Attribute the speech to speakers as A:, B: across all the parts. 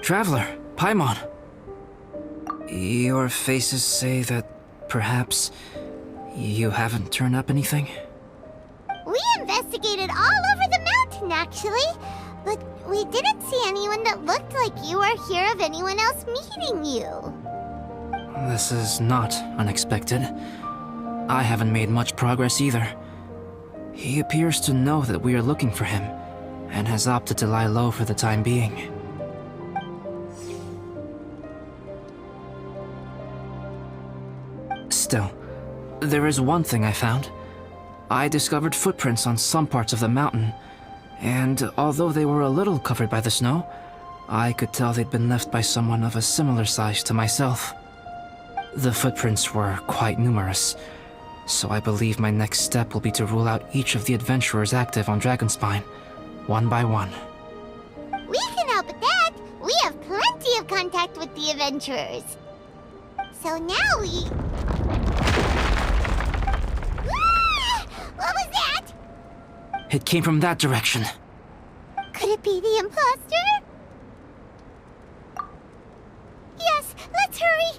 A: Traveler, Paimon. Your faces say that perhaps you haven't turned up anything?
B: We investigated all over the mountain, actually. But we didn't see anyone that looked like you or hear of anyone else meeting you.
A: This is not unexpected. I haven't made much progress either. He appears to know that we are looking for him, and has opted to lie low for the time being. Still, there is one thing I found. I discovered footprints on some parts of the mountain, and although they were a little covered by the snow, I could tell they'd been left by someone of a similar size to myself. The footprints were quite numerous, so I believe my next step will be to rule out each of the adventurers active on Dragonspine, one by one.
B: We can help with that. We have plenty of contact with the adventurers. So now we... Ah! What was that?
A: It came from that direction.
B: Could it be the imposter? Yes, let's hurry.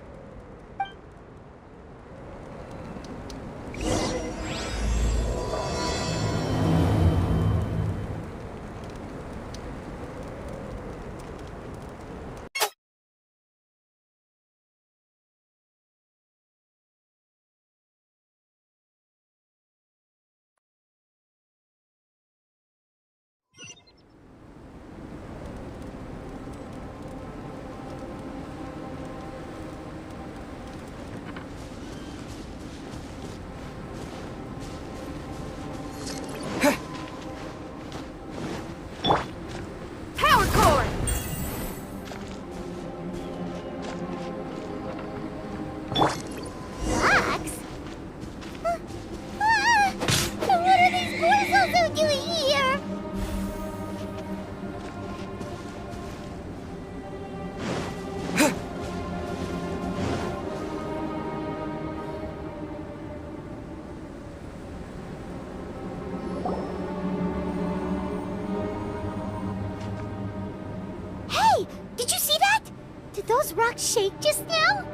B: Those rocks shake just now?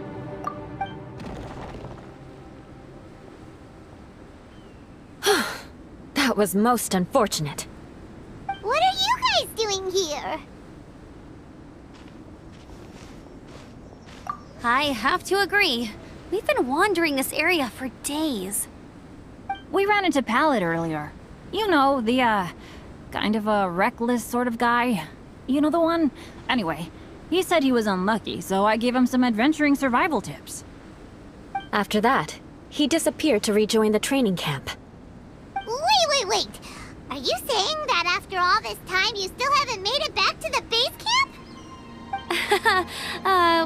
C: That was most unfortunate.
B: What are you guys doing here?
D: I have to agree. We've been wandering this area for days.
E: We ran into Pallet earlier. You know, the, kind of a reckless sort of guy. You know the one? Anyway, he said he was unlucky, so I gave him some adventuring survival tips.
C: After that, he disappeared to rejoin the training camp.
B: Wait. Are you saying that after all this time you still haven't made it back to the base camp?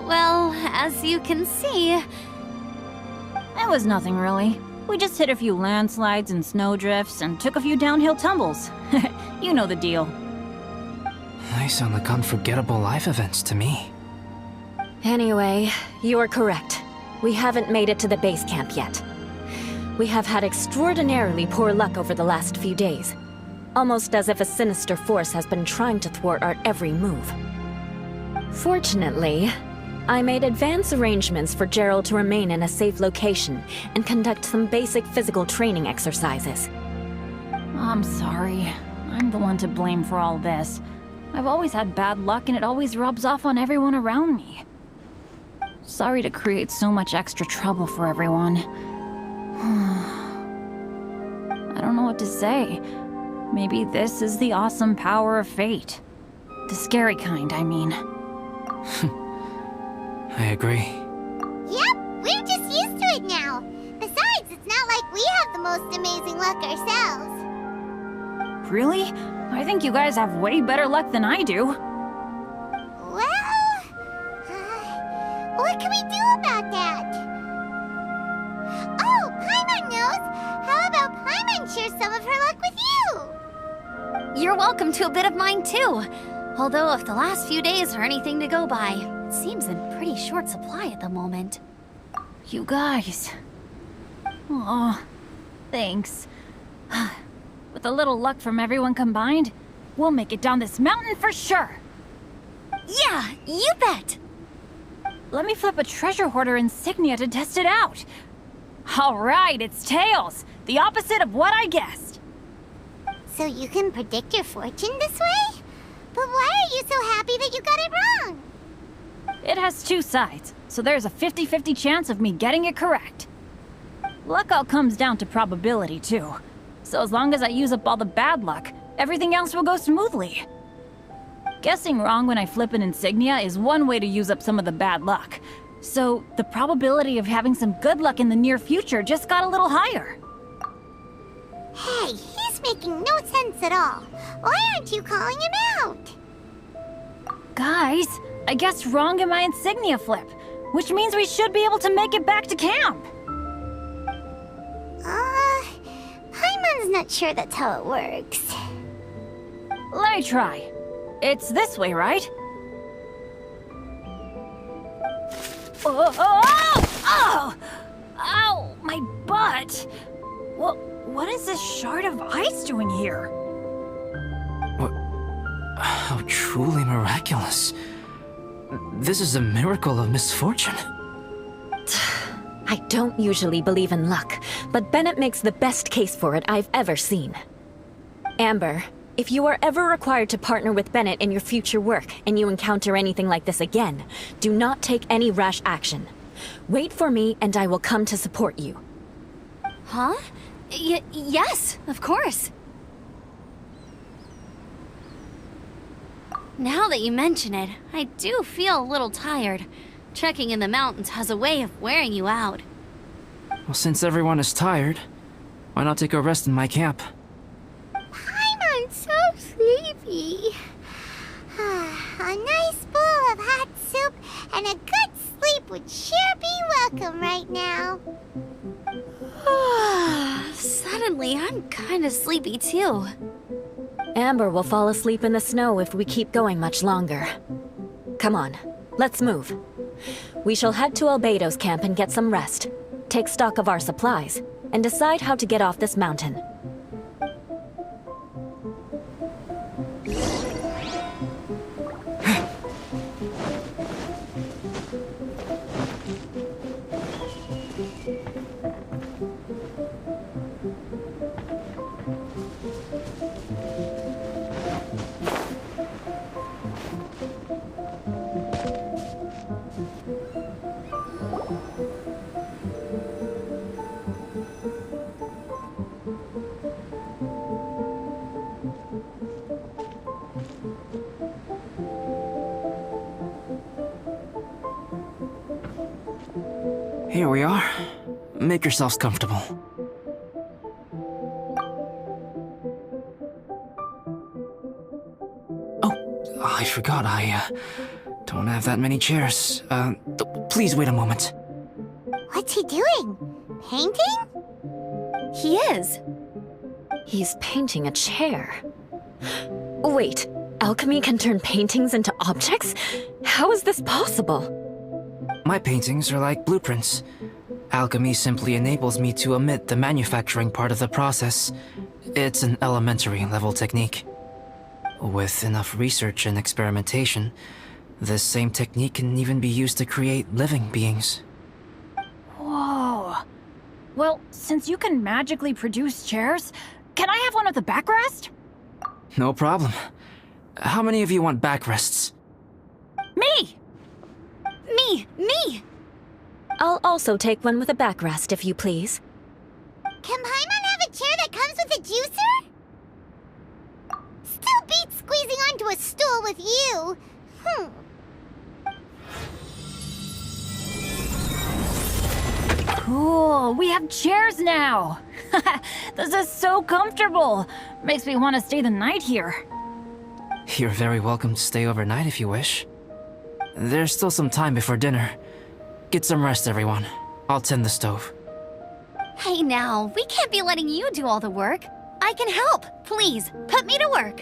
D: Well, as you can see...
E: It was nothing really. We just hit a few landslides and snowdrifts and took a few downhill tumbles. You know the deal.
A: They sound like unforgettable life events to me.
C: Anyway, you are correct. We haven't made it to the base camp yet. We have had extraordinarily poor luck over the last few days. Almost as if a sinister force has been trying to thwart our every move. Fortunately, I made advance arrangements for Gerald to remain in a safe location and conduct some basic physical training exercises.
E: I'm sorry. I'm the one to blame for all this. I've always had bad luck and it always rubs off on everyone around me. Sorry to create so much extra trouble for everyone. I don't know what to say. Maybe this is the awesome power of fate. The scary kind, I mean.
A: I agree.
B: Yep, we're just used to it now. Besides, it's not like we have the most amazing luck ourselves.
E: Really? I think you guys have way better luck than I do.
B: Well... what can we do about that? Oh, Paimon knows! How about Paimon share some of her luck with you?
D: You're welcome to a bit of mine too. Although if the last few days are anything to go by, it seems in pretty short supply at the moment.
E: You guys... Aw, thanks. With a little luck from everyone combined, we'll make it down this mountain for sure!
D: Yeah, you bet!
E: Let me flip a treasure hoarder insignia to test it out. Alright, it's tails! The opposite of what I guessed.
B: So you can predict your fortune this way? But why are you so happy that you got it wrong?
E: It has two sides, so there's a 50-50 chance of me getting it correct. Luck all comes down to probability, too. So as long as I use up all the bad luck, everything else will go smoothly. Guessing wrong when I flip an insignia is one way to use up some of the bad luck. So the probability of having some good luck in the near future just got a little higher.
B: Hey, he's making no sense at all. Why aren't you calling him out?
E: Guys, I guessed wrong in my insignia flip, which means we should be able to make it back to camp.
B: Paimon's not sure that's how it works.
E: Let me try. It's this way, right? Oh! Ow! My butt! What is this shard of ice doing here?
A: How truly miraculous. This is a miracle of misfortune.
C: I don't usually believe in luck, but Bennett makes the best case for it I've ever seen. Amber, if you are ever required to partner with Bennett in your future work and you encounter anything like this again, do not take any rash action. Wait for me and I will come to support you.
D: Huh? Yes, of course. Now that you mention it, I do feel a little tired. Trekking in the mountains has a way of wearing you out.
A: Well, since everyone is tired, why not take a rest in my camp?
B: Paimon's so sleepy. A nice bowl of hot soup and a good sleep would sure be welcome right now.
D: Suddenly, I'm kinda sleepy too.
C: Amber will fall asleep in the snow if we keep going much longer. Come on, let's move. We shall head to Albedo's camp and get some rest, take stock of our supplies, and decide how to get off this mountain.
A: Here we are. Make yourselves comfortable. Oh, I forgot I don't have that many chairs. Please wait a moment.
B: What's he doing? Painting?
D: He is.
C: He's painting a chair. Wait, alchemy can turn paintings into objects? How is this possible?
A: My paintings are like blueprints. Alchemy simply enables me to omit the manufacturing part of the process. It's an elementary level technique. With enough research and experimentation, this same technique can even be used to create living beings.
E: Whoa. Well, since you can magically produce chairs, can I have one with a backrest?
A: No problem. How many of you want backrests?
E: Me!
D: Me!
C: I'll also take one with a backrest, if you please.
B: Can Paimon have a chair that comes with a juicer? Still beats squeezing onto a stool with you.
E: Cool, we have chairs now! This is so comfortable! Makes me want to stay the night here.
A: You're very welcome to stay overnight if you wish. There's still some time before dinner. Get some rest, everyone. I'll tend the stove.
D: Hey now, we can't be letting you do all the work. I can help. Please, put me to work.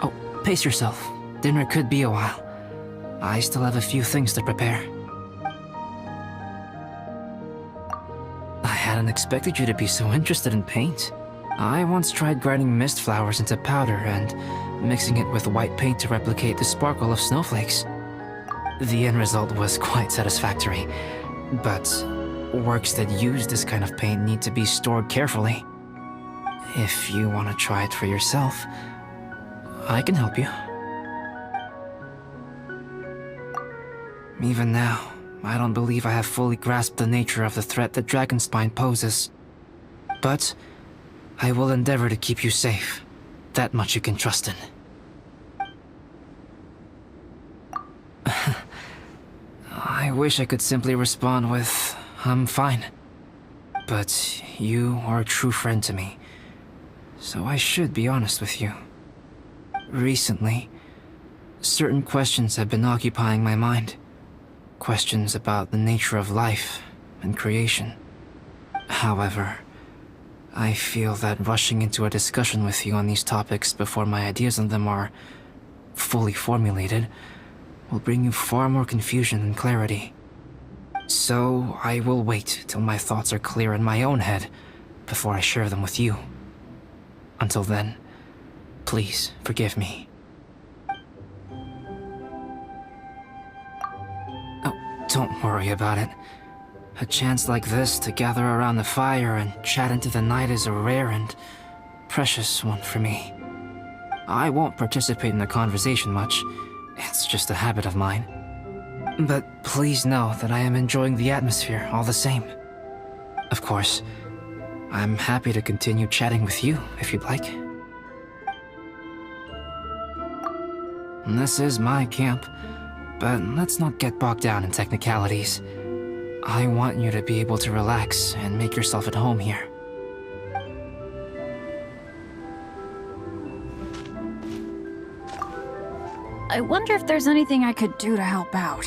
A: Oh, pace yourself. Dinner could be a while. I still have a few things to prepare. I hadn't expected you to be so interested in paint. I once tried grinding mist flowers into powder and mixing it with white paint to replicate the sparkle of snowflakes. The end result was quite satisfactory, but works that use this kind of paint need to be stored carefully. If you want to try it for yourself, I can help you. Even now, I don't believe I have fully grasped the nature of the threat that Dragonspine poses. But I will endeavor to keep you safe. That much you can trust in. I wish I could simply respond with, I'm fine. But you are a true friend to me, so I should be honest with you. Recently, certain questions have been occupying my mind. Questions about the nature of life and creation. However, I feel that rushing into a discussion with you on these topics before my ideas on them are fully formulated will bring you far more confusion than clarity. So I will wait till my thoughts are clear in my own head before I share them with you. Until then, please forgive me. Don't worry about it. A chance like this to gather around the fire and chat into the night is a rare and precious one for me. I won't participate in the conversation much. It's just a habit of mine. But please know that I am enjoying the atmosphere all the same. Of course, I'm happy to continue chatting with you if you'd like. This is my camp. But let's not get bogged down in technicalities. I want you to be able to relax and make yourself at home here.
E: I wonder if there's anything I could do to help out.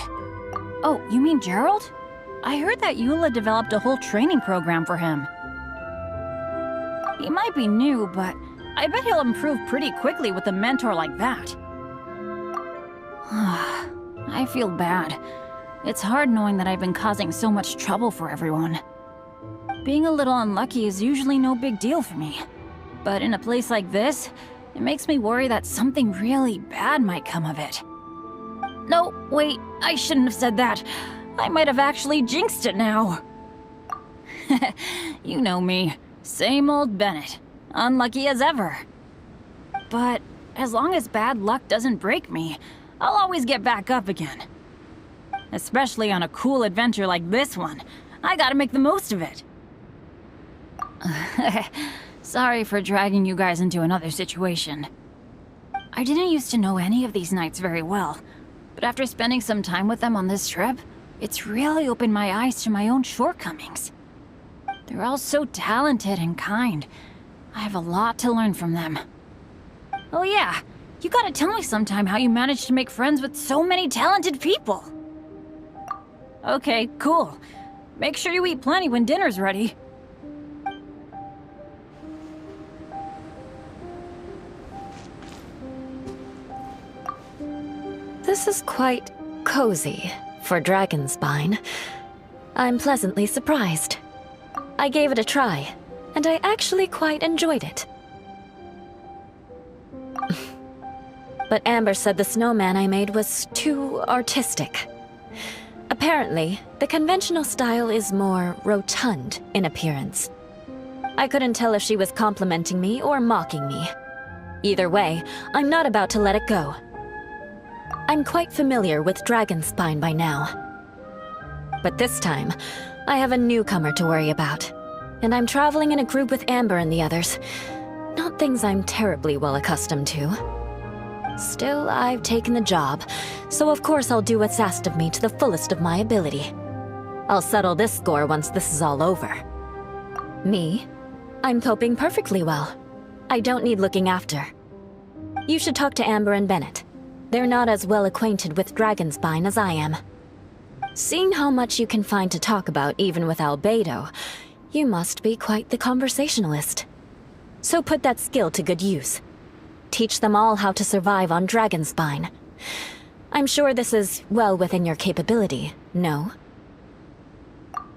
E: Oh, you mean Gerald? I heard that Eula developed a whole training program for him. He might be new, but I bet he'll improve pretty quickly with a mentor like that. I feel bad. It's hard knowing that I've been causing so much trouble for everyone. Being a little unlucky is usually no big deal for me. But in a place like this, it makes me worry that something really bad might come of it. No, wait, I shouldn't have said that. I might have actually jinxed it now. You know me. Same old Bennett. Unlucky as ever. But as long as bad luck doesn't break me, I'll always get back up again. Especially on a cool adventure like this one. I gotta make the most of it. Sorry for dragging you guys into another situation. I didn't used to know any of these knights very well, but after spending some time with them on this trip, it's really opened my eyes to my own shortcomings. They're all so talented and kind. I have a lot to learn from them. Oh yeah, you gotta tell me sometime how you managed to make friends with so many talented people. Okay, cool. Make sure you eat plenty when dinner's ready.
C: This is quite cozy for Dragonspine. I'm pleasantly surprised. I gave it a try, and I actually quite enjoyed it. But Amber said the snowman I made was too artistic. Apparently, the conventional style is more rotund in appearance. I couldn't tell if she was complimenting me or mocking me. Either way, I'm not about to let it go. I'm quite familiar with Dragonspine by now. But this time, I have a newcomer to worry about. And I'm traveling in a group with Amber and the others. Not things I'm terribly well accustomed to. Still, I've taken the job, so of course I'll do what's asked of me to the fullest of my ability. I'll settle this score once this is all over. Me? I'm coping perfectly well. I don't need looking after. You should talk to Amber and Bennett. They're not as well acquainted with Dragonspine as I am. Seeing how much you can find to talk about even with Albedo, you must be quite the conversationalist. So put that skill to good use. Teach them all how to survive on Dragonspine. I'm sure this is well within your capability, no?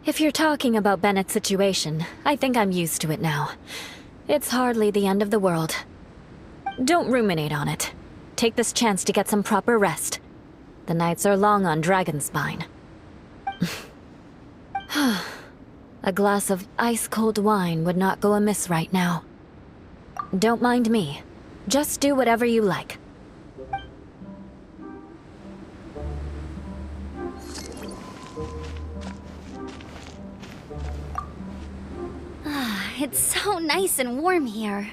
C: If you're talking about Bennett's situation, I think I'm used to it now. It's hardly the end of the world. Don't ruminate on it. Take this chance to get some proper rest. The nights are long on Dragonspine. A glass of ice-cold wine would not go amiss right now. Don't mind me. Just do whatever you like.
D: It's so nice and warm here.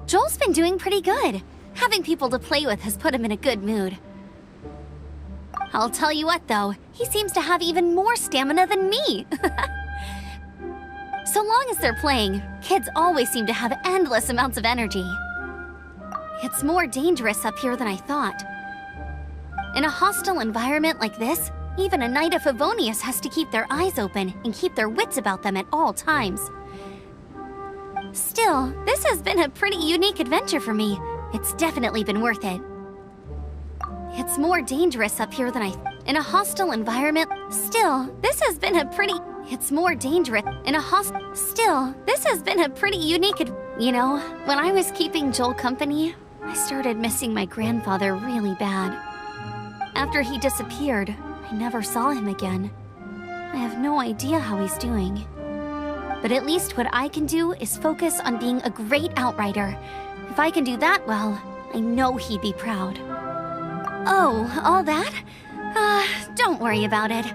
D: Joel's been doing pretty good. Having people to play with has put him in a good mood. I'll tell you what, though, he seems to have even more stamina than me. So long as they're playing, kids always seem to have endless amounts of energy. It's more dangerous up here than I thought. In a hostile environment like this, even a Knight of Favonius has to keep their eyes open and keep their wits about them at all times. Still, this has been a pretty unique adventure for me. It's definitely been worth it. It's more dangerous up here than in a hostile environment. Still, this has been a pretty... It's more dangerous in a Still, this has been a pretty unique You know, when I was keeping Joel company, I started missing my grandfather really bad. After he disappeared, I never saw him again. I have no idea how he's doing. But at least what I can do is focus on being a great outrider. If I can do that well, I know he'd be proud. Oh, all that? Don't worry about it.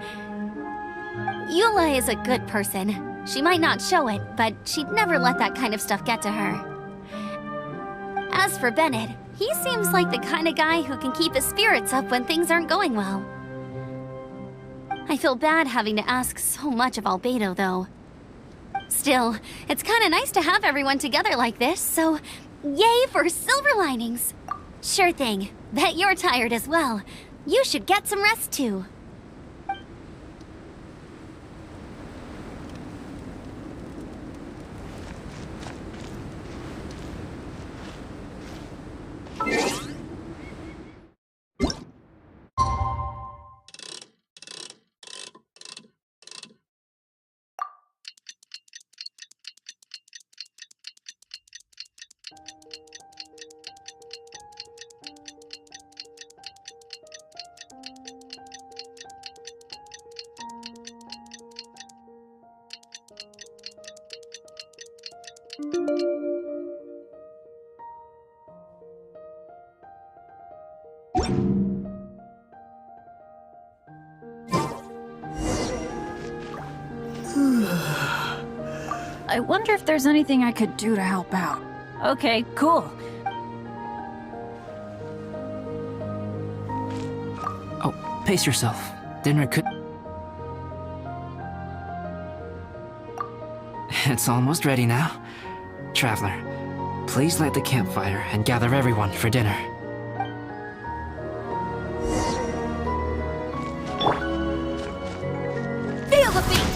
D: Eula is a good person. She might not show it, but she'd never let that kind of stuff get to her. As for Bennett, he seems like the kind of guy who can keep his spirits up when things aren't going well. I feel bad having to ask so much of Albedo, though. Still, it's kind of nice to have everyone together like this, so yay for silver linings! Sure thing. Bet you're tired as well. You should get some rest too.
E: I wonder if there's anything I could do to help out. Okay, cool.
A: Oh, pace yourself. Dinner could... It's almost ready now. Traveler, please light the campfire and gather everyone for dinner.
D: Feel the beat!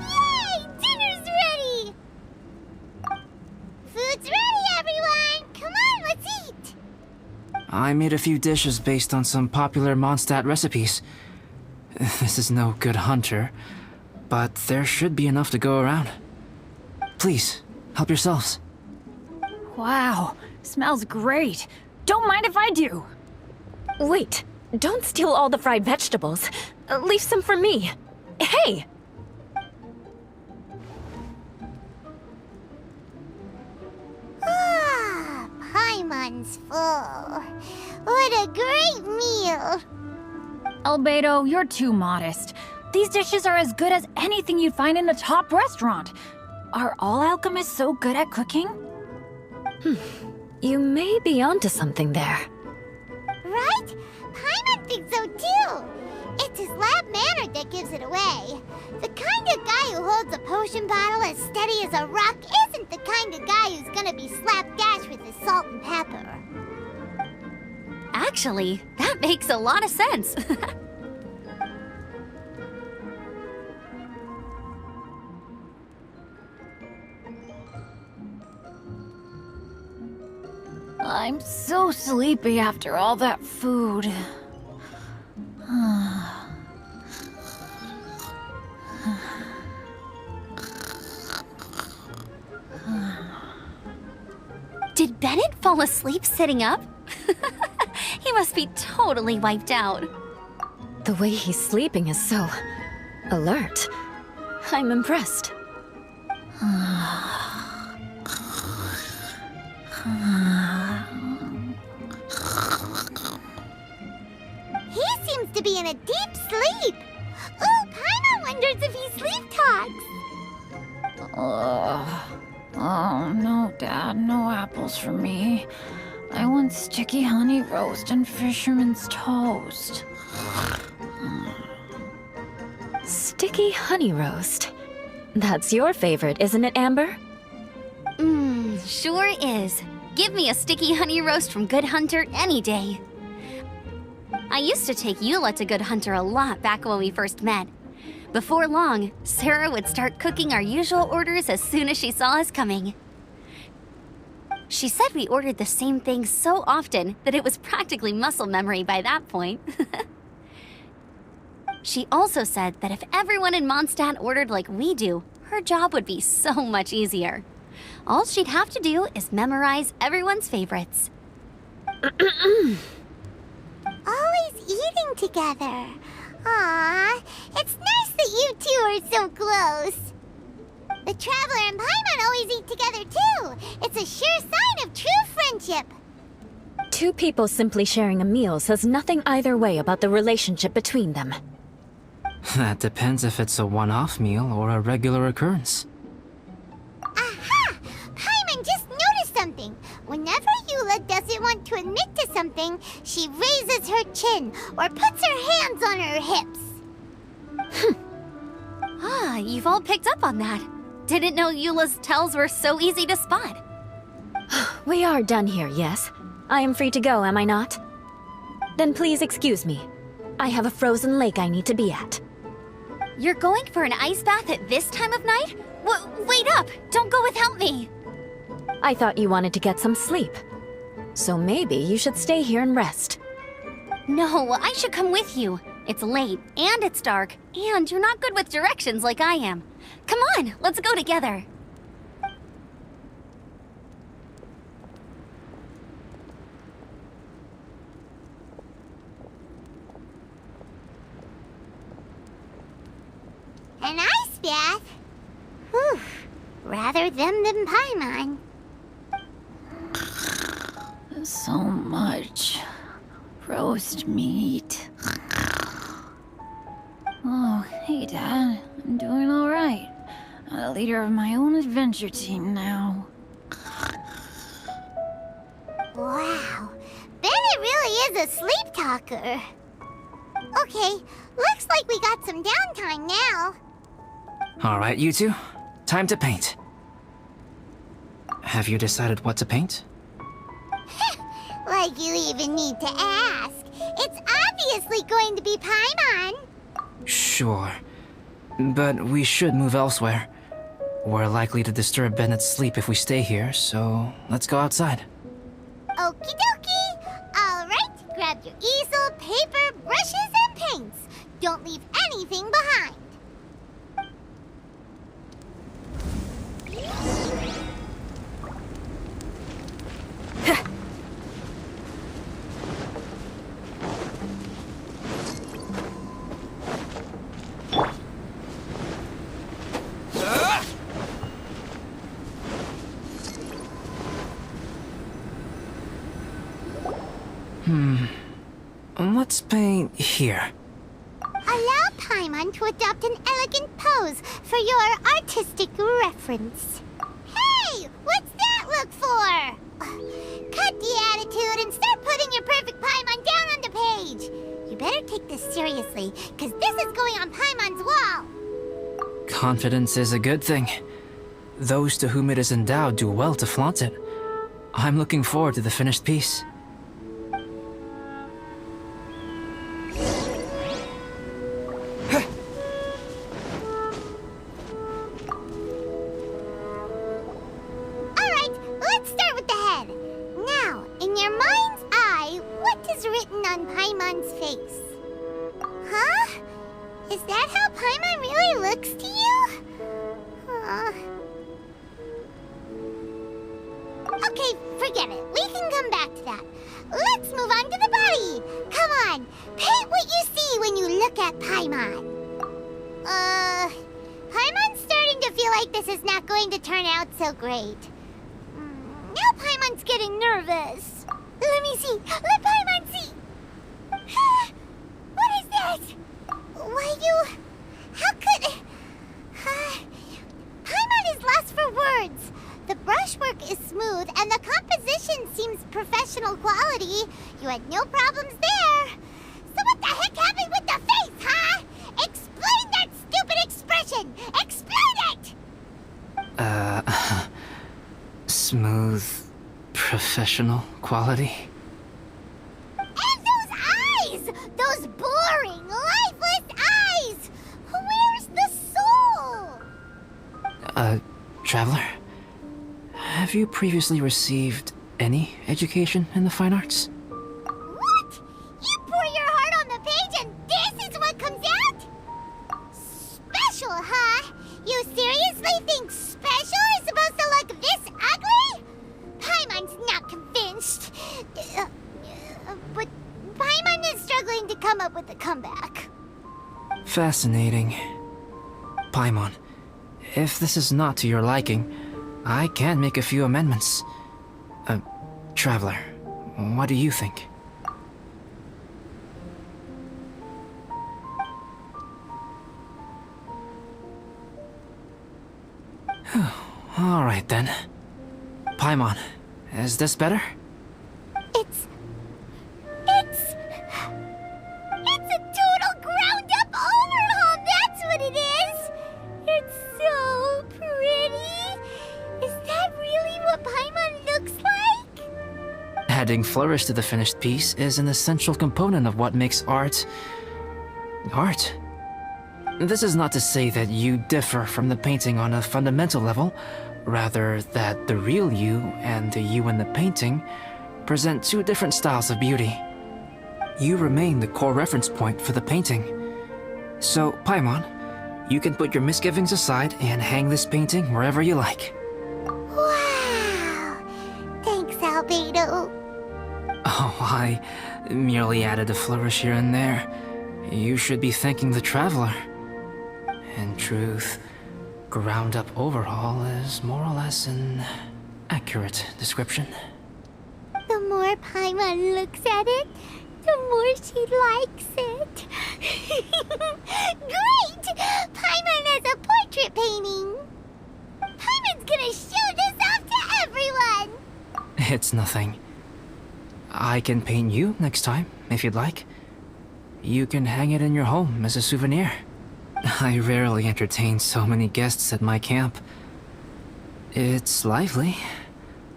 B: Yay! Dinner's ready! Food's ready, everyone! Come on, let's eat!
A: I made a few dishes based on some popular Mondstadt recipes. This is no good hunter, but there should be enough to go around. Please, help yourselves.
E: Wow, smells great. Don't mind if I do.
C: Wait, don't steal all the fried vegetables. Leave some for me. Hey!
B: Ah, Paimon's full. What a great meal!
E: Albedo, you're too modest. These dishes are as good as anything you'd find in a top restaurant. Are all alchemists so good at cooking?
C: You may be onto something there.
B: Right? Paimon thinks so too! It's his lab manner that gives it away. The kind of guy who holds a potion bottle as steady as a rock isn't the kind of guy who's gonna be slapdash with his salt and pepper.
D: Actually, that makes a lot of sense.
E: I'm so sleepy after all that food.
D: Did Bennett fall asleep sitting up? He must be totally wiped out.
C: The way he's sleeping is so alert. I'm impressed.
B: He seems to be in a deep sleep. Ooh, Paimon wonders if he sleep talks.
E: Oh, no, Dad, no apples for me. I want sticky honey roast and fisherman's toast.
C: Sticky honey roast. That's your favorite, isn't it, Amber?
D: Sure is. Give me a sticky honey roast from Good Hunter any day. I used to take Eula to Good Hunter a lot back when we first met. Before long, Sarah would start cooking our usual orders as soon as she saw us coming. She said we ordered the same thing so often that it was practically muscle memory by that point. She also said that if everyone in Mondstadt ordered like we do, her job would be so much easier. All she'd have to do is memorize everyone's favorites.
B: Always eating together. Aww, it's nice that you two are so close. The Traveler and Paimon always eat together too. It's a sure sign of true friendship.
C: Two people simply sharing a meal says nothing either way about the relationship between them.
A: That depends if it's a one-off meal or a regular occurrence.
B: Aha! Paimon just noticed something. Whenever Eula doesn't want to admit to something, she raises her chin or puts her hands on her hips.
D: Ah, you've all picked up on that. Didn't know Eula's tells were so easy to spot.
C: We are done here, yes? I am free to go, am I not? Then please excuse me. I have a frozen lake I need to be at.
D: You're going for an ice bath at this time of night? Wait up! Don't go without me!
C: I thought you wanted to get some sleep. So maybe you should stay here and rest.
D: No, I should come with you. It's late, and it's dark, and you're not good with directions like I am. Come on, let's go together.
B: An ice bath? Whew. Rather them than Paimon.
E: So much roast meat. Oh, hey, Dad. I'm doing all right. I'm the leader of my own adventure team now.
B: Wow. Bennett really is a sleep talker. Okay, looks like we got some downtime now.
A: All right, you two. Time to paint. Have you decided what to paint?
B: Like you even need to ask. It's obviously going to be Paimon.
A: Sure. But we should move elsewhere. We're likely to disturb Bennett's sleep if we stay here, so let's go outside.
B: Okie dokie. All right, grab your easel, paper, brushes, and paints. Don't leave anything behind.
A: Let's paint here.
B: Allow Paimon to adopt an elegant pose for your artistic reference. Hey, what's that look for? Cut the attitude and start putting your perfect Paimon down on the page. You better take this seriously, because this is going on Paimon's wall.
A: Confidence is a good thing. Those to whom it is endowed do well to flaunt it. I'm looking forward to the finished piece.
B: Alright, let's start with the head. Now, in your mind's eye, what is written on Paimon's face? Huh? Is that how Paimon really looks to you? Okay, forget it. We can come back to that. Let's move on to the body. Come on, paint what you see when you look at Paimon. Paimon's starting to feel like this is not going to turn out so great. Now Paimon's getting nervous. Let me see. Let Paimon see. What is that? Why you... How could... Paimon is lost for words. The brushwork is smooth and the composition seems professional quality. You had no problems there. So what the heck happened with the face, huh? Explain that stupid expression! Explain it!
A: Smooth, professional quality?
B: And those eyes! Those boring, lifeless eyes! Where's the soul?
A: Traveler? Have you previously received any education in the fine arts?
B: What? You pour your heart on the page and this is what comes out? Special, huh? You seriously think special is supposed to look this ugly? Paimon's not convinced. But Paimon is struggling to come up with a comeback.
A: Fascinating. Paimon, if this is not to your liking, I can make a few amendments. Traveler, what do you think? Alright then. Paimon, is this better?
B: It's a total ground-up overhaul, that's what it is! It's so pretty! Is that really what Paimon looks like?
A: Adding flourish to the finished piece is an essential component of what makes art... art. This is not to say that you differ from the painting on a fundamental level, rather that the real you and the you in the painting present two different styles of beauty. You remain the core reference point for the painting. So, Paimon, you can put your misgivings aside and hang this painting wherever you like.
B: Wow! Thanks, Albedo.
A: Oh, I merely added a flourish here and there. You should be thanking the Traveler. In truth, ground-up overhaul is more or less an accurate description.
B: The more Paimon looks at it, the more she likes it. Great! Paimon has a portrait painting! Paimon's gonna show this off to everyone!
A: It's nothing. I can paint you next time, if you'd like. You can hang it in your home as a souvenir. I rarely entertain so many guests at my camp. It's lively.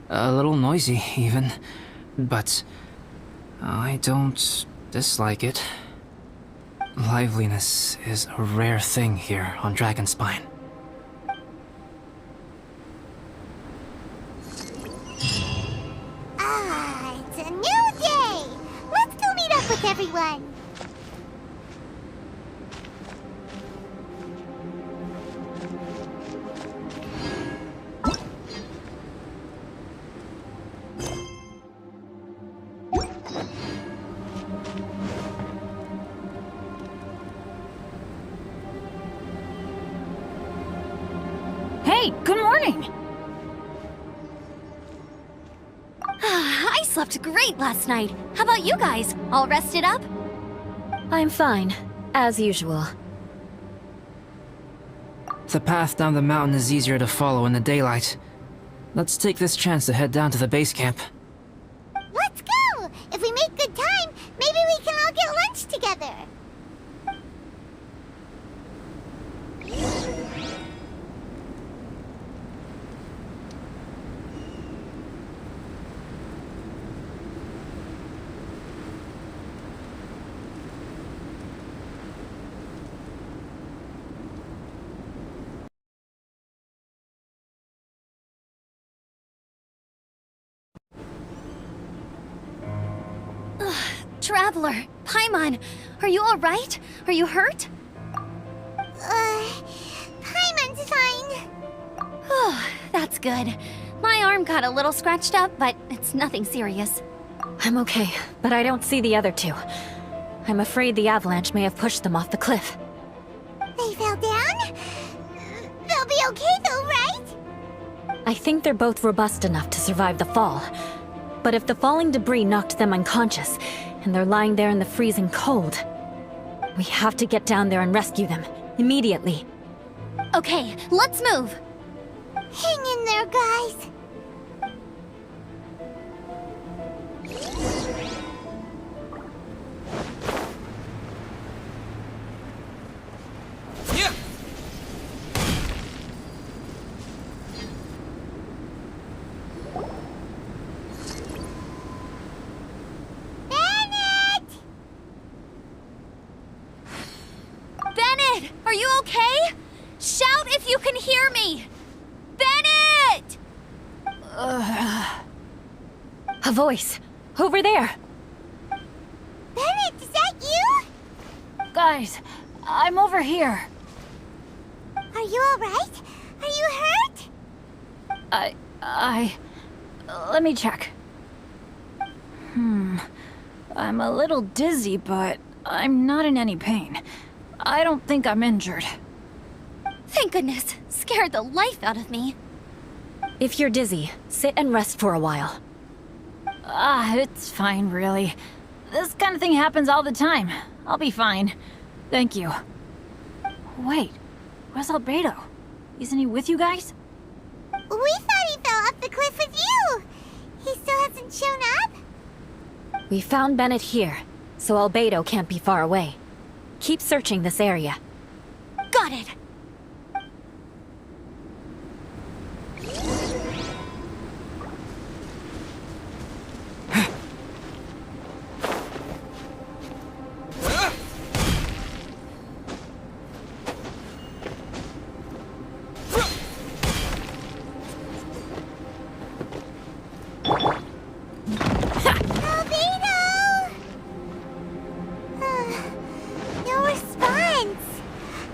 A: A little noisy, even. But I don't dislike it. Liveliness is a rare thing here on Dragonspine.
B: It's a new day! Let's go meet up with everyone!
E: Hey, good morning!
D: I slept great last night. How about you guys? All rested up?
C: I'm fine, as usual.
A: The path down the mountain is easier to follow in the daylight. Let's take this chance to head down to the base camp.
B: Let's go! If we make good time, maybe we can all get lunch together!
D: Traveler, Paimon, are you alright? Are you hurt?
B: Paimon's fine.
D: Oh, that's good. My arm got a little scratched up, but it's nothing serious.
C: I'm okay, but I don't see the other two. I'm afraid the avalanche may have pushed them off the cliff.
B: They fell down? They'll be okay though, right?
C: I think they're both robust enough to survive the fall. But if the falling debris knocked them unconscious, and they're lying there in the freezing cold, we have to get down there and rescue them, immediately.
D: Okay, let's move.
B: Hang in there, guys.
A: Yeah.
B: Bennett!
D: Bennett, are you okay? Shout if you can hear me! Bennett!
C: A voice! Over there!
B: Bennett, is that you?
E: Guys, I'm over here.
B: Are you alright? Are you hurt?
E: Let me check. I'm a little dizzy, but I'm not in any pain. I don't think I'm injured.
D: Thank goodness. Scared the life out of me.
C: If you're dizzy, sit and rest for a while.
E: It's fine, really. This kind of thing happens all the time. I'll be fine. Thank you. Wait, where's Albedo? Isn't he with you guys?
B: We thought he fell off the cliff with you. He still hasn't shown up?
C: We found Bennett here, so Albedo can't be far away. Keep searching this area.
D: Got it.
B: Albedo! No response.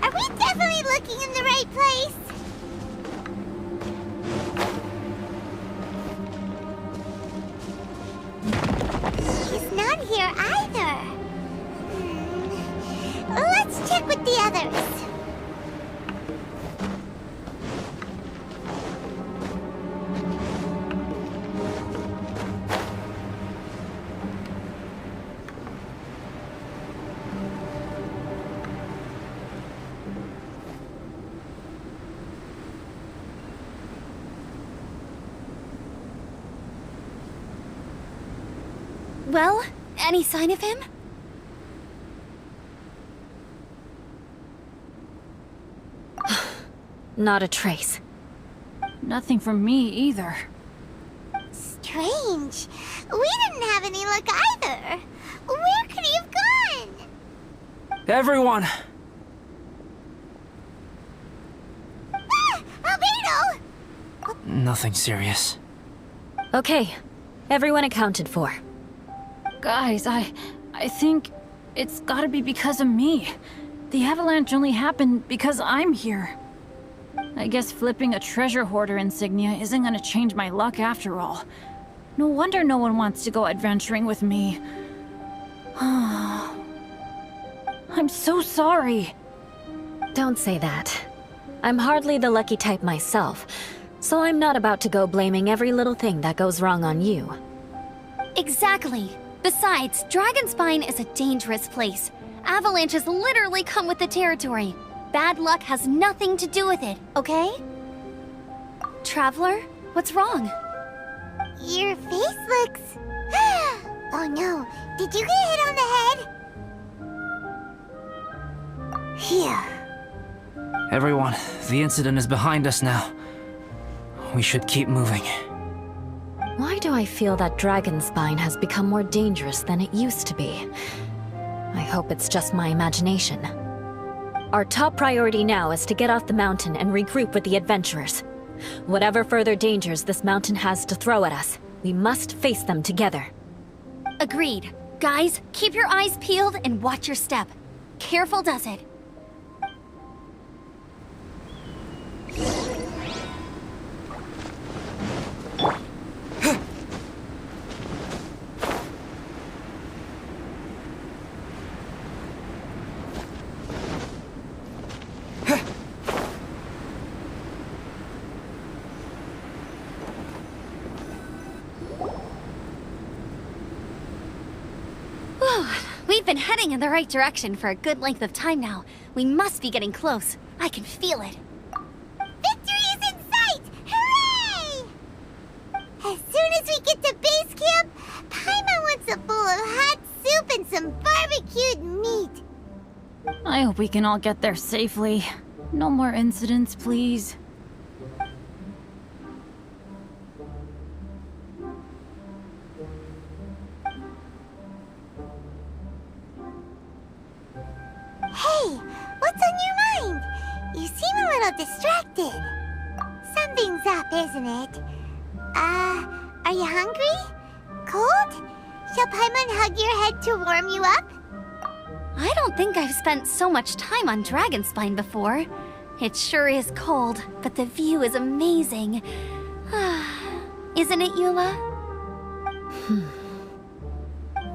B: Are we definitely looking in the right place? He's not here either. Let's check with the others.
D: Well, any sign of him?
C: Not a trace.
E: Nothing from me either.
B: Strange. We didn't have any luck either. Where could he have gone?
A: Everyone!
B: Ah! Albedo!
A: Nothing serious.
C: Okay, everyone accounted for.
E: Guys, I think it's gotta be because of me. The avalanche only happened because I'm here. I guess flipping a treasure hoarder insignia isn't gonna change my luck after all. No wonder no one wants to go adventuring with me. I'm so sorry.
C: Don't say that. I'm hardly the lucky type myself, so I'm not about to go blaming every little thing that goes wrong on you.
D: Exactly. Besides, Dragonspine is a dangerous place. Avalanches literally come with the territory. Bad luck has nothing to do with it, okay? Traveler, what's wrong?
B: Your face looks... Oh no, did you get hit on the head? Here.
A: Everyone, the incident is behind us now. We should keep moving.
C: Why do I feel that Dragonspine has become more dangerous than it used to be? I hope it's just my imagination. Our top priority now is to get off the mountain and regroup with the adventurers. Whatever further dangers this mountain has to throw at us, we must face them together.
D: Agreed. Guys, keep your eyes peeled and watch your step. Careful does it. We've been heading in the right direction for a good length of time now. We must be getting close. I can feel it.
B: Victory is in sight! Hooray! As soon as we get to base camp, Paimon wants a bowl of hot soup and some barbecued meat.
E: I hope we can all get there safely. No more incidents, please.
B: Hey, what's on your mind? You seem a little distracted. Something's up, isn't it? Are you hungry? Cold? Shall Paimon hug your head to warm you up?
D: I don't think I've spent so much time on Dragonspine before. It sure is cold, but the view is amazing. Isn't it, Eula?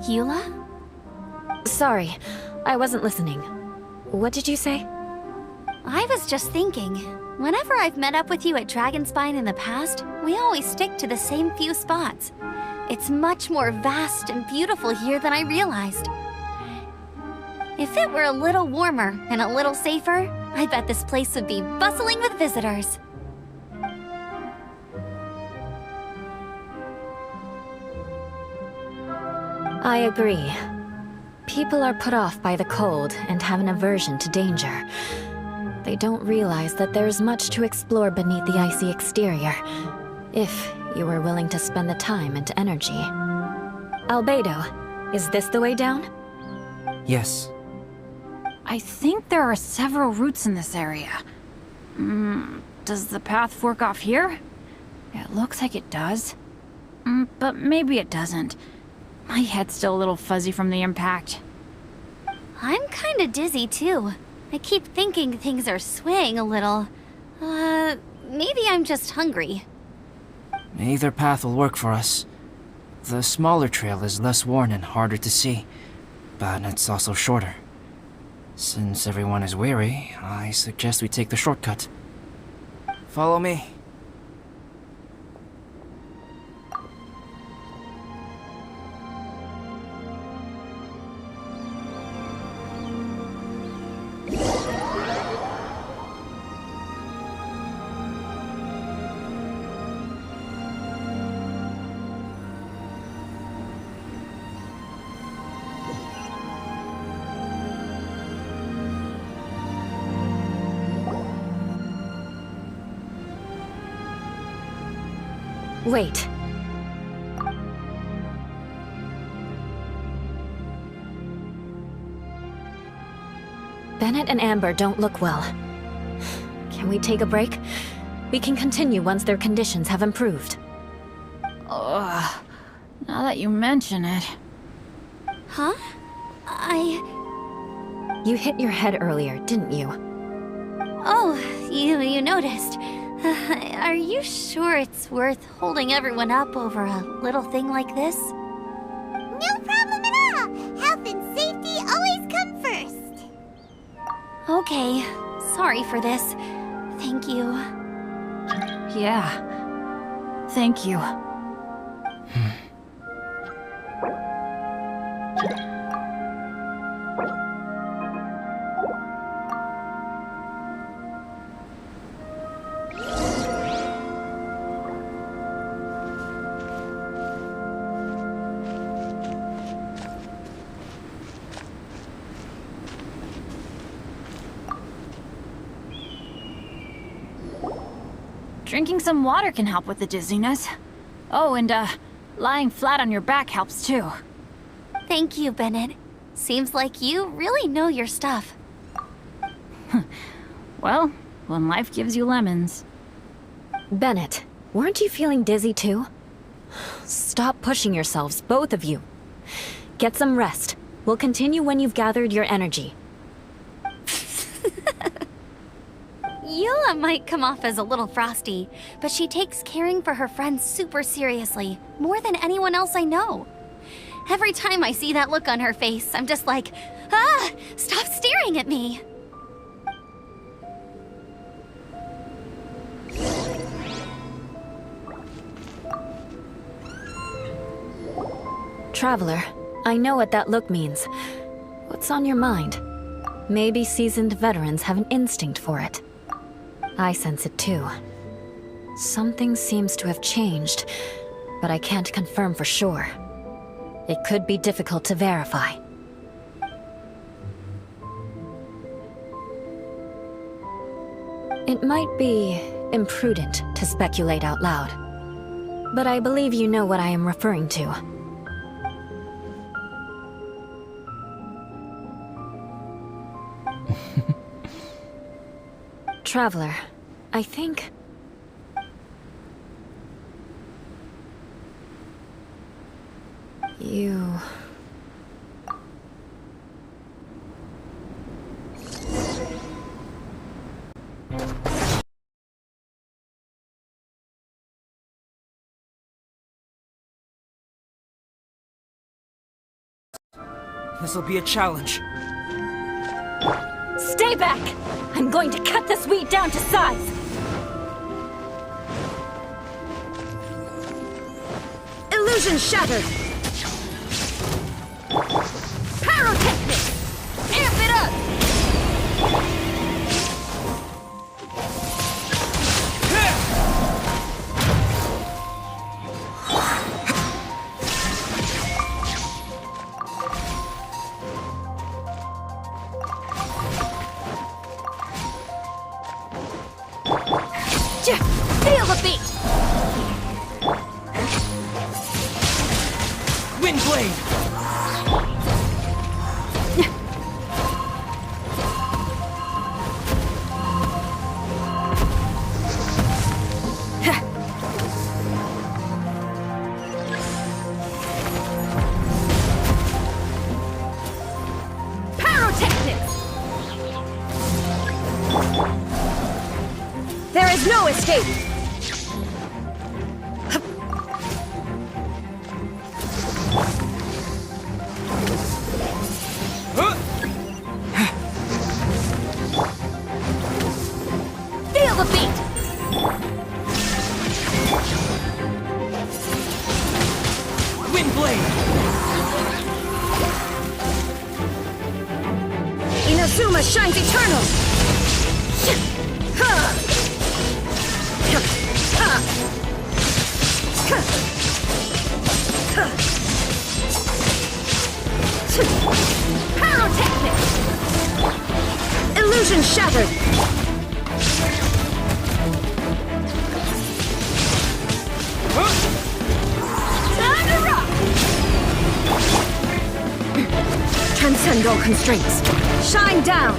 D: Eula?
C: Sorry, I wasn't listening. What did you say?
D: I was just thinking, whenever I've met up with you at Dragonspine in the past, we always stick to the same few spots. It's much more vast and beautiful here than I realized. If it were a little warmer and a little safer, I bet this place would be bustling with visitors.
C: I agree. People are put off by the cold and have an aversion to danger. They don't realize that there's much to explore beneath the icy exterior, if you were willing to spend the time and energy. Albedo, is this the way down?
A: Yes.
E: I think there are several routes in this area. Does the path fork off here? It looks like it does. But maybe it doesn't. My head's still a little fuzzy from the impact.
D: I'm kinda dizzy too. I keep thinking things are swaying a little. Maybe I'm just hungry.
A: Either path will work for us. The smaller trail is less worn and harder to see, but it's also shorter. Since everyone is weary, I suggest we take the shortcut. Follow me.
C: Wait. Bennett and Amber don't look well. Can we take a break? We can continue once their conditions have improved.
E: Ugh. Now that you mention it.
D: Huh?
C: You hit your head earlier, didn't you?
D: Oh, you noticed. Are you sure it's worth holding everyone up over a little thing like this?
B: No problem at all! Health and safety always come first!
D: Okay, sorry for this. Thank you.
E: Yeah. Thank you. Drinking some water can help with the dizziness. Oh, and lying flat on your back helps too.
D: Thank you, Bennett. Seems like you really know your stuff.
E: Well, when life gives you lemons.
C: Bennett, weren't you feeling dizzy too? Stop pushing yourselves, both of you. Get some rest. We'll continue when you've gathered your energy.
D: Eula might come off as a little frosty, but she takes caring for her friends super seriously, more than anyone else I know. Every time I see that look on her face, I'm just like, ah, stop staring at me.
C: Traveler, I know what that look means. What's on your mind? Maybe seasoned veterans have an instinct for it. I sense it too. Something seems to have changed, but I can't confirm for sure. It could be difficult to verify. It might be imprudent to speculate out loud, but I believe you know what I am referring to. Traveler, I think... you...
A: This'll be a challenge.
C: Stay back! I'm going to cut this wheat down to size!
F: Illusion shattered! Pyrotechnic! Amp it up! Feel the beat!
A: Wind blade!
F: Pyrotechnics! There is no escape! Feel the beat!
A: Wind blade!
F: Inazuma shines eternal! Pyrotechnic! Illusion shattered! Time to rock! Transcend all constraints. Shine down!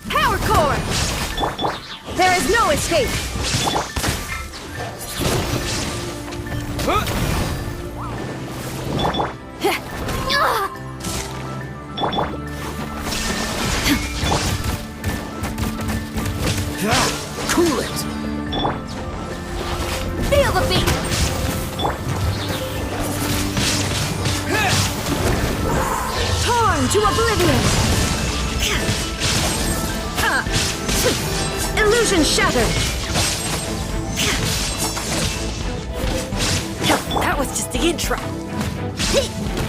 F: Power core! There is no escape!
A: Cool it!
F: Feel the beat! Torn to oblivion! Illusion shattered! That was just the intro!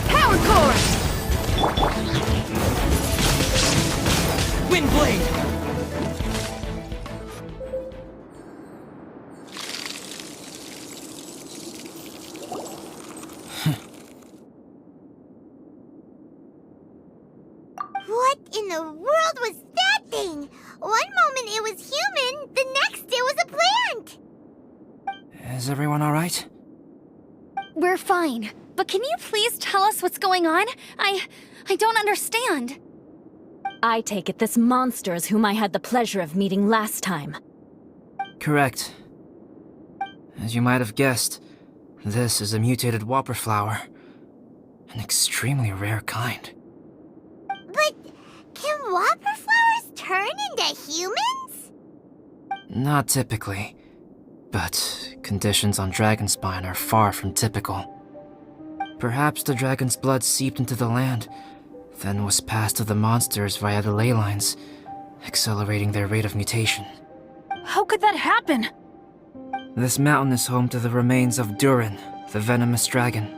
F: Power core!
A: Wind blade!
B: What in the world was that thing? One moment it was human, the next it was a plant!
A: Is everyone alright?
D: We're fine. But can you please tell us what's going on? I don't understand.
C: I take it this monster is whom I had the pleasure of meeting last time.
A: Correct. As you might have guessed, this is a mutated whopper flower. An extremely rare kind.
B: But can whopper flowers turn into humans?
A: Not typically, but conditions on Dragonspine are far from typical. Perhaps the dragon's blood seeped into the land, then was passed to the monsters via the ley lines, accelerating their rate of mutation.
E: How could that happen?
A: This mountain is home to the remains of Durin, the venomous dragon.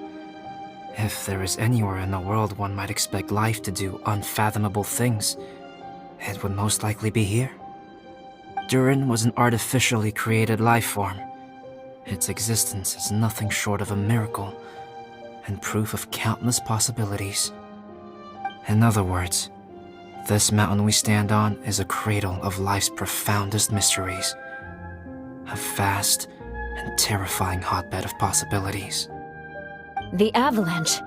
A: If there is anywhere in the world one might expect life to do unfathomable things, it would most likely be here. Durin was an artificially created life form. Its existence is nothing short of a miracle, and proof of countless possibilities. In other words, this mountain we stand on is a cradle of life's profoundest mysteries. A vast and terrifying hotbed of possibilities.
C: The avalanche.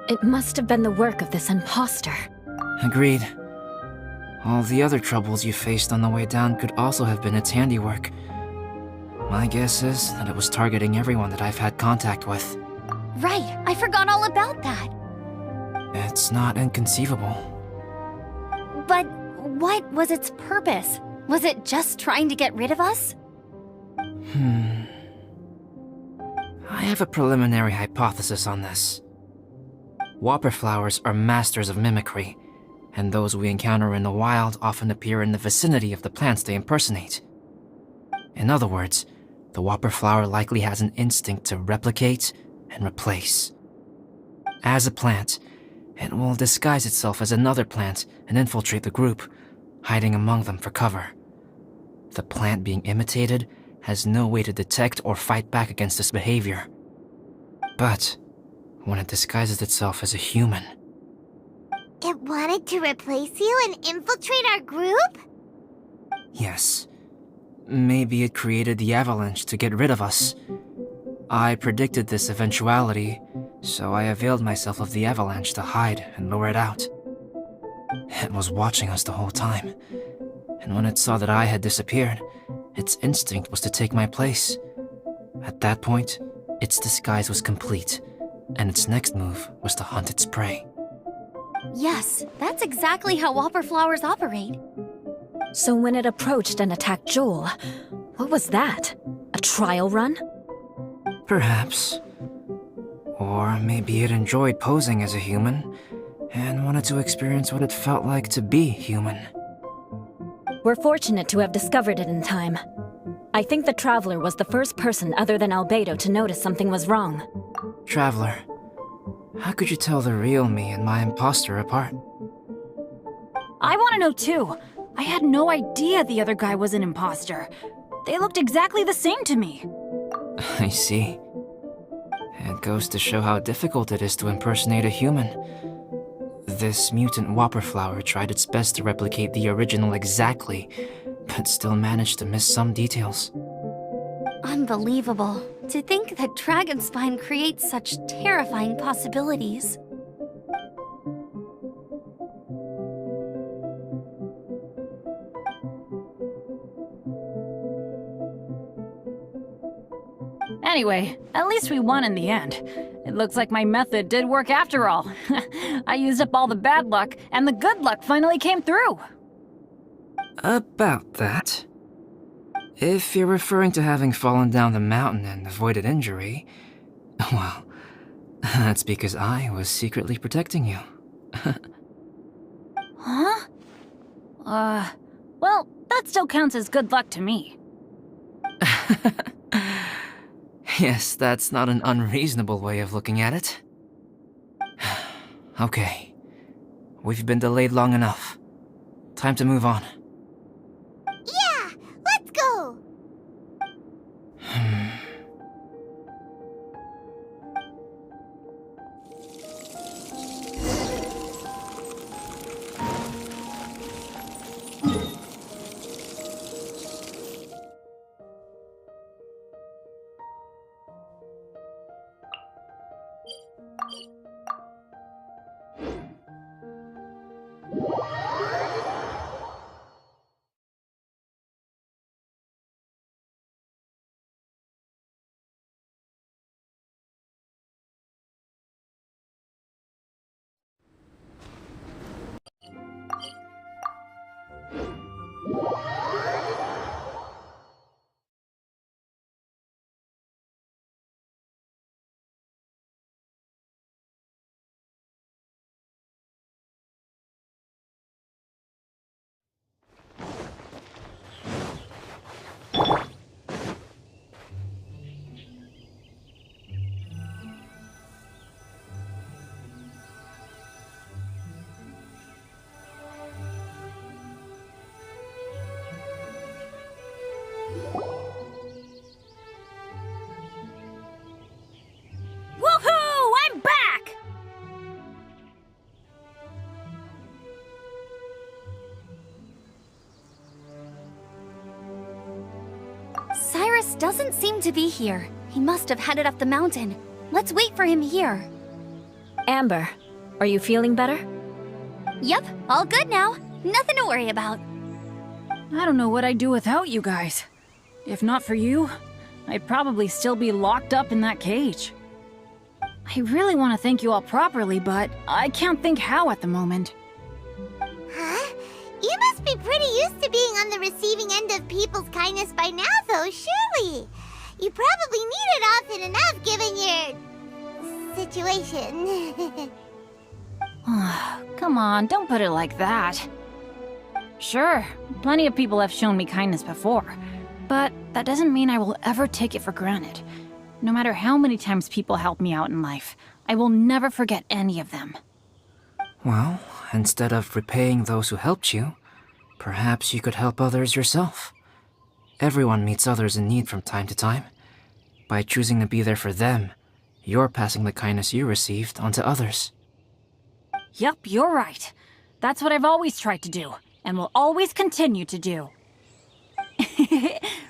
C: It must have been the work of this imposter.
A: Agreed. All the other troubles you faced on the way down could also have been its handiwork. My guess is that it was targeting everyone that I've had contact with.
D: Right, I forgot all about that.
A: It's not inconceivable.
D: But what was its purpose? Was it just trying to get rid of us?
A: I have a preliminary hypothesis on this. Whopper flowers are masters of mimicry, and those we encounter in the wild often appear in the vicinity of the plants they impersonate. In other words, the whopper flower likely has an instinct to replicate and replace. As a plant, it will disguise itself as another plant and infiltrate the group, hiding among them for cover. The plant being imitated has no way to detect or fight back against this behavior. But when it disguises itself as a human...
B: It wanted to replace you and infiltrate our group?
A: Yes. Maybe it created the avalanche to get rid of us. I predicted this eventuality, so I availed myself of the avalanche to hide and lure it out. It was watching us the whole time, and when it saw that I had disappeared, its instinct was to take my place. At that point, its disguise was complete, and its next move was to hunt its prey.
D: Yes, that's exactly how whopper flowers operate.
C: So when it approached and attacked Joel, what was that? A trial run?
A: Perhaps. Or maybe it enjoyed posing as a human, and wanted to experience what it felt like to be human.
C: We're fortunate to have discovered it in time. I think the Traveler was the first person other than Albedo to notice something was wrong.
A: Traveler, how could you tell the real me and my imposter apart?
E: I want to know too. I had no idea the other guy was an imposter. They looked exactly the same to me.
A: I see. It goes to show how difficult it is to impersonate a human. This mutant whopper flower tried its best to replicate the original exactly, but still managed to miss some details.
D: Unbelievable. To think that Dragonspine creates such terrifying possibilities.
E: Anyway, at least we won in the end. It looks like my method did work after all. I used up all the bad luck, and the good luck finally came through.
A: About that. If you're referring to having fallen down the mountain and avoided injury, well, that's because I was secretly protecting you.
E: Huh? Well, that still counts as good luck to me.
A: Yes, that's not an unreasonable way of looking at it. Okay. We've been delayed long enough. Time to move on.
B: Yeah, let's go!
D: Cyrus doesn't seem to be here. He must have headed up the mountain. Let's wait for him here.
C: Amber, are you feeling better?
D: Yep, all good now. Nothing to worry about.
E: I don't know what I'd do without you guys. If not for you, I'd probably still be locked up in that cage. I really want to thank you all properly, but I can't think how at the moment.
B: Huh? You must be pretty used to being on the receiving end of people's kindness by now, though, surely. You probably need it often enough, given your situation.
E: Come on, don't put it like that. Sure, plenty of people have shown me kindness before, but that doesn't mean I will ever take it for granted. No matter how many times people help me out in life, I will never forget any of them.
A: Well, instead of repaying those who helped you, perhaps you could help others yourself. Everyone meets others in need from time to time. By choosing to be there for them, you're passing the kindness you received on to others.
E: Yup, you're right. That's what I've always tried to do, and will always continue to do.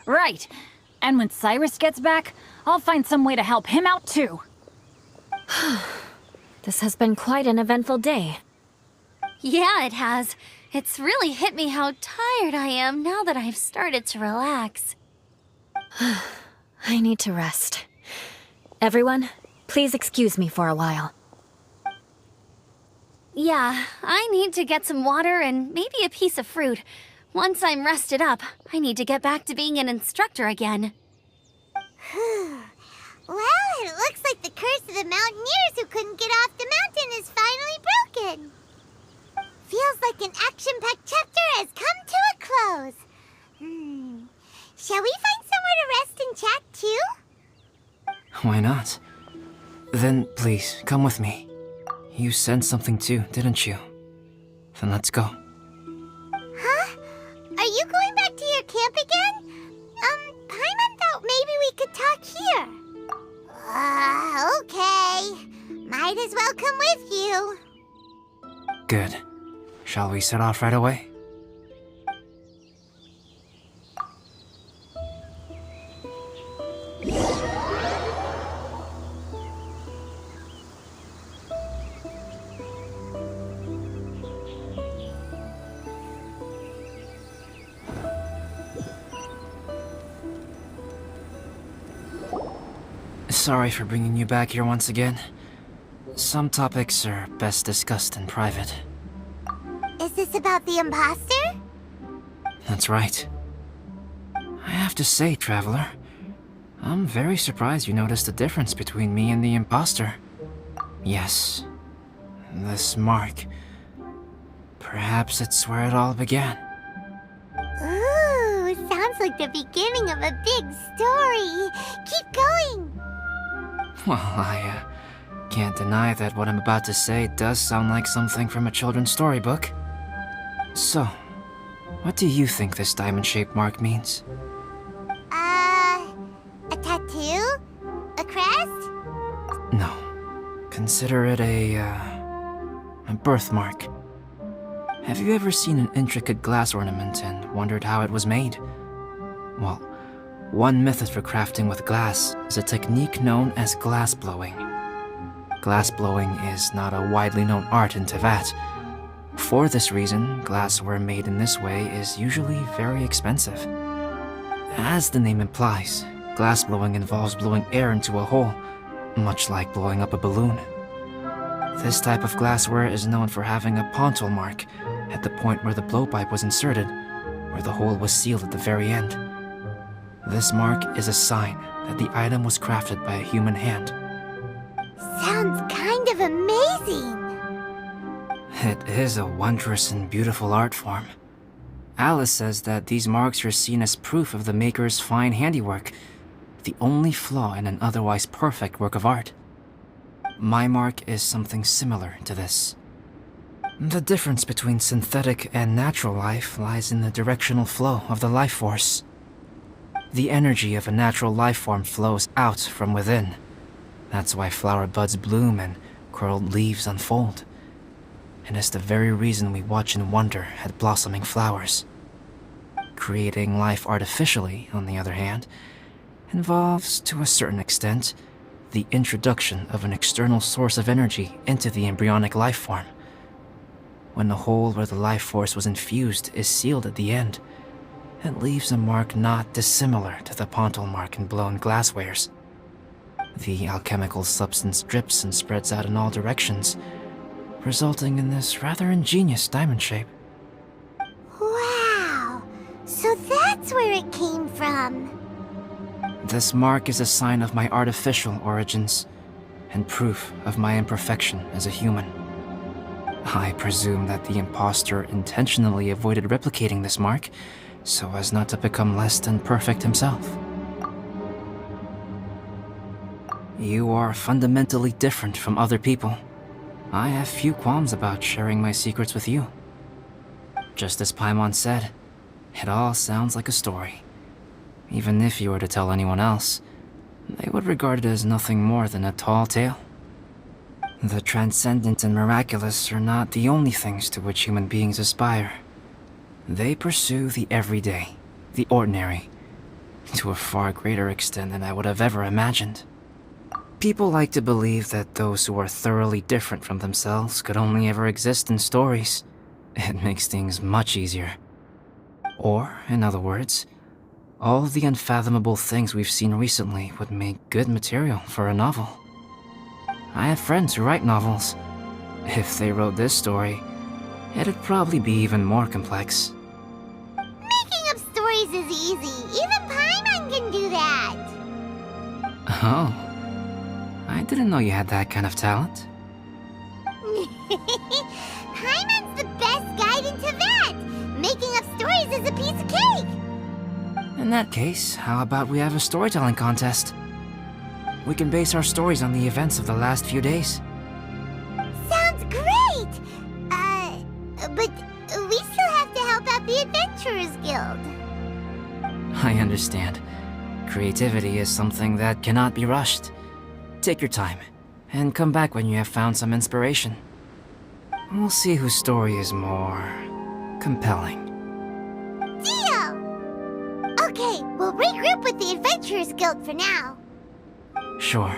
E: Right. And when Cyrus gets back, I'll find some way to help him out too.
C: This has been quite an eventful day.
D: Yeah, it has. It's really hit me how tired I am now that I've started to relax.
C: I need to rest. Everyone, please excuse me for a while.
D: Yeah, I need to get some water and maybe a piece of fruit. Once I'm rested up, I need to get back to being an instructor again.
B: Well, it looks like the curse of the mountaineers who couldn't get off the mountain is finally broken. Feels like an action-packed chapter has come to a close. Shall we find somewhere to rest and chat too?
A: Why not? Then please, come with me. You sensed something too, didn't you? Then let's go.
B: Huh? Are you going back to your camp again? Paimon thought maybe we could talk here. Okay. Might as well come with you.
A: Good. Shall we set off right away? Sorry for bringing you back here once again. Some topics are best discussed in private.
B: Is this about the imposter?
A: That's right. I have to say, Traveler, I'm very surprised you noticed the difference between me and the imposter. Yes, this mark. Perhaps it's where it all began.
B: Ooh, sounds like the beginning of a big story. Keep going.
A: Well, I can't deny that what I'm about to say does sound like something from a children's storybook. So, what do you think this diamond-shaped mark means?
B: A tattoo? A crest?
A: No. Consider it a birthmark. Have you ever seen an intricate glass ornament and wondered how it was made? Well, one method for crafting with glass is a technique known as glass blowing. Glass blowing is not a widely known art in Teyvat. For this reason, glassware made in this way is usually very expensive. As the name implies, glass blowing involves blowing air into a hole, much like blowing up a balloon. This type of glassware is known for having a pontil mark at the point where the blowpipe was inserted, where the hole was sealed at the very end. This mark is a sign that the item was crafted by a human hand.
B: Sounds kind of amazing.
A: It is a wondrous and beautiful art form. Alice says that these marks are seen as proof of the maker's fine handiwork, the only flaw in an otherwise perfect work of art. My mark is something similar to this. The difference between synthetic and natural life lies in the directional flow of the life force. The energy of a natural life form flows out from within. That's why flower buds bloom and curled leaves unfold. And it's the very reason we watch and wonder at blossoming flowers. Creating life artificially, on the other hand, involves, to a certain extent, the introduction of an external source of energy into the embryonic life form. When the hole where the life force was infused is sealed at the end, it leaves a mark not dissimilar to the pontal mark in blown glasswares. The alchemical substance drips and spreads out in all directions, resulting in this rather ingenious diamond shape.
B: Wow! So that's where it came from.
A: This mark is a sign of my artificial origins, and proof of my imperfection as a human. I presume that the impostor intentionally avoided replicating this mark, so as not to become less than perfect himself. You are fundamentally different from other people. I have few qualms about sharing my secrets with you. Just as Paimon said, it all sounds like a story. Even if you were to tell anyone else, they would regard it as nothing more than a tall tale. The transcendent and miraculous are not the only things to which human beings aspire. They pursue the everyday, the ordinary, to a far greater extent than I would have ever imagined. People like to believe that those who are thoroughly different from themselves could only ever exist in stories. It makes things much easier. Or, in other words, all the unfathomable things we've seen recently would make good material for a novel. I have friends who write novels. If they wrote this story, it'd probably be even more complex.
B: Making up stories is easy. Even Paimon can do that.
A: Oh, I didn't know you had that kind of talent.
B: Paimon's the best guide into that. Making up stories is a piece of cake.
A: In that case, how about we have a storytelling contest? We can base our stories on the events of the last few days.
B: Sounds great! But we still have to help out the Adventurers Guild.
A: I understand. Creativity is something that cannot be rushed. Take your time, and come back when you have found some inspiration. We'll see whose story is more compelling.
B: Deal! Okay, we'll regroup with the Adventurers Guild for now.
A: Sure.